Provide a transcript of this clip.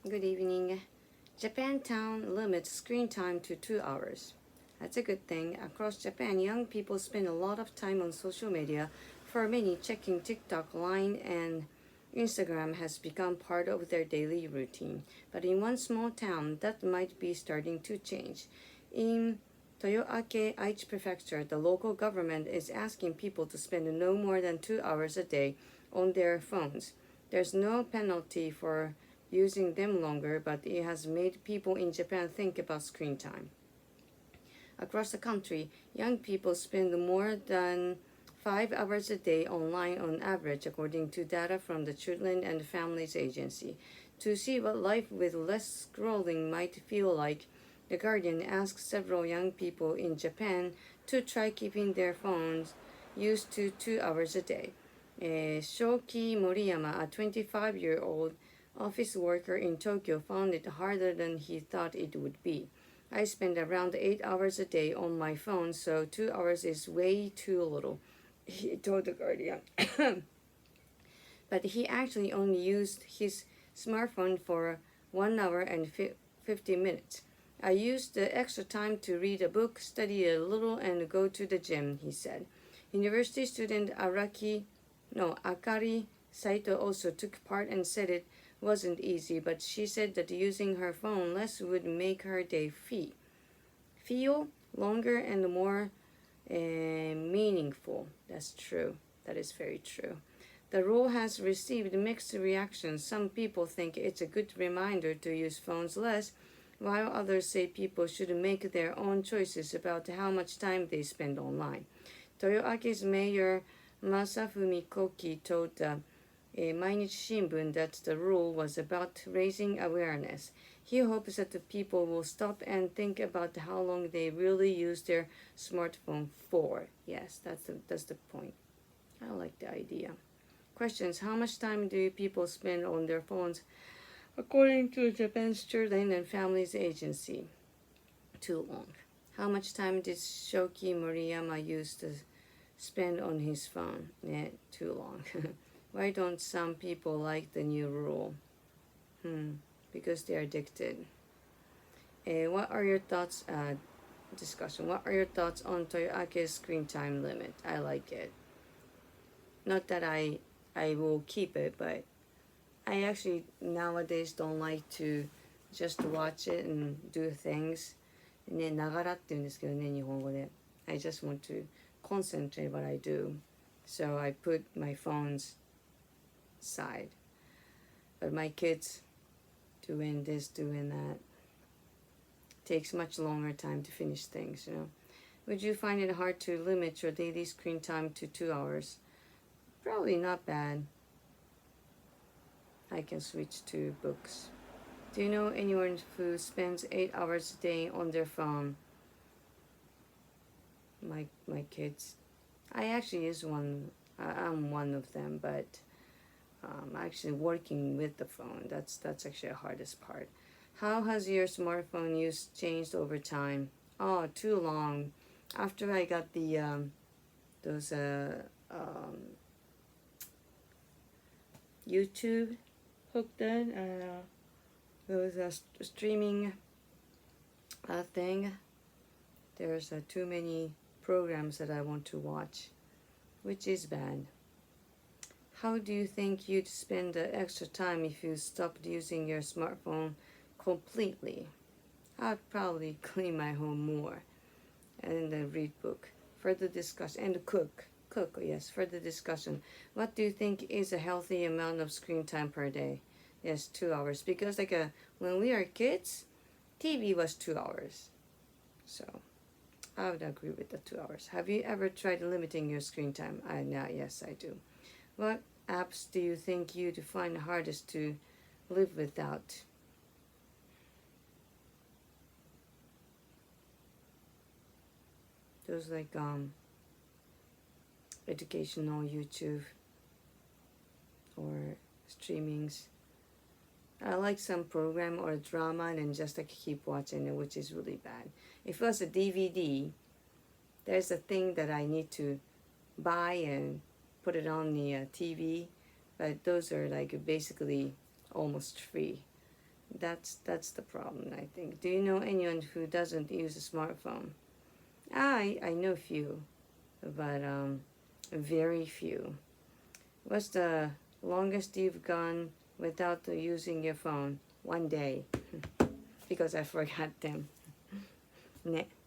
Good evening. Japantown limits screen time to 2 hours. That's a good thing. Across Japan, young people spend a lot of time on social media. For many, checking TikTok, Line, and Instagram has become part of their daily routine. But in one small town, that might be starting to change. In Toyoake, Aichi Prefecture, the local government is asking people to spend no more than 2 hours a day on their phones. There's no penalty for using them longer, but it has made people in Japan think about screen time. Across the country, young people spend more than 5 hours a day online on average, according to data from the Children and Families Agency. To see what life with less scrolling might feel like, The Guardian asked several young people in Japan to try keeping their phones used to 2 hours a day. Shoki Moriyama, a 25-year-old office worker in Tokyo, found it harder than he thought it would be. I spend around 8 hours a day on my phone, so 2 hours is way too little, he told The Guardian. But he actually only used his smartphone for 1 hour and 50 minutes. I used the extra time to read a book, study a little, and go to the gym, he said. University student Akari Saito also took part and said it wasn't easy, but she said that using her phone less would make her day feel longer and more meaningful. That's true. That is very true. The rule has received mixed reactions. Some people think it's a good reminder to use phones less, while others say people should make their own choices about how much time they spend online. Toyoake's mayor Masafumi Koki told the Mainichi Shimbun that the rule was about raising awareness. He hopes that the people will stop and think about how long they really use their smartphone for. Yes, that's the point. I like the idea. Questions: how much time do people spend on their phones? According to Japan's Children and Families Agency, too long. How much time did Shoki Moriyama use to spend on his phone? Too long. Why don't some people like the new rule? Because they're addicted. What are your thoughts? Discussion. What are your thoughts on Toyoake's screen time limit? I like it. Not that I will keep it, but I actually nowadays don't like to just watch it and do things. ね、ながらって言うんですけどね、日本語で。I just want to concentrate what I do. So I put my phones aside. But my kids doing this, doing that. Takes much longer time to finish things, you know. Would you find it hard to limit your daily screen time to 2 hours? Probably not bad. I can switch to books. Do you know anyone who spends 8 hours a day on their phone? My kids. I actually is one. I'm one of them, but actually working with the phone. That's actually the hardest part. How has your smartphone use changed over time? Oh, too long. After I got the those YouTube hooked in, those streaming thing. There's too many programs that I want to watch, which is bad. How do you think you'd spend the extra time if you stopped using your smartphone completely? I'd probably clean my home more and then read book. Further discussion and cook. Yes, further discussion. What do you think is a healthy amount of screen time per day? Yes, 2 hours. Because when we are kids, TV was 2 hours. So I would agree with the 2 hours. Have you ever tried limiting your screen time? Yes, I do. What apps do you think you'd find hardest to live without? Those educational YouTube or streamings. I like some program or drama and then just keep watching it, which is really bad. If it was a DVD, there's a thing that I need to buy and put it on the TV, but those are basically almost free. That's the problem, I think. Do you know anyone who doesn't use a smartphone? I know few, but very few. What's the longest you've gone without using your phone? 1 day, because I forgot them. ね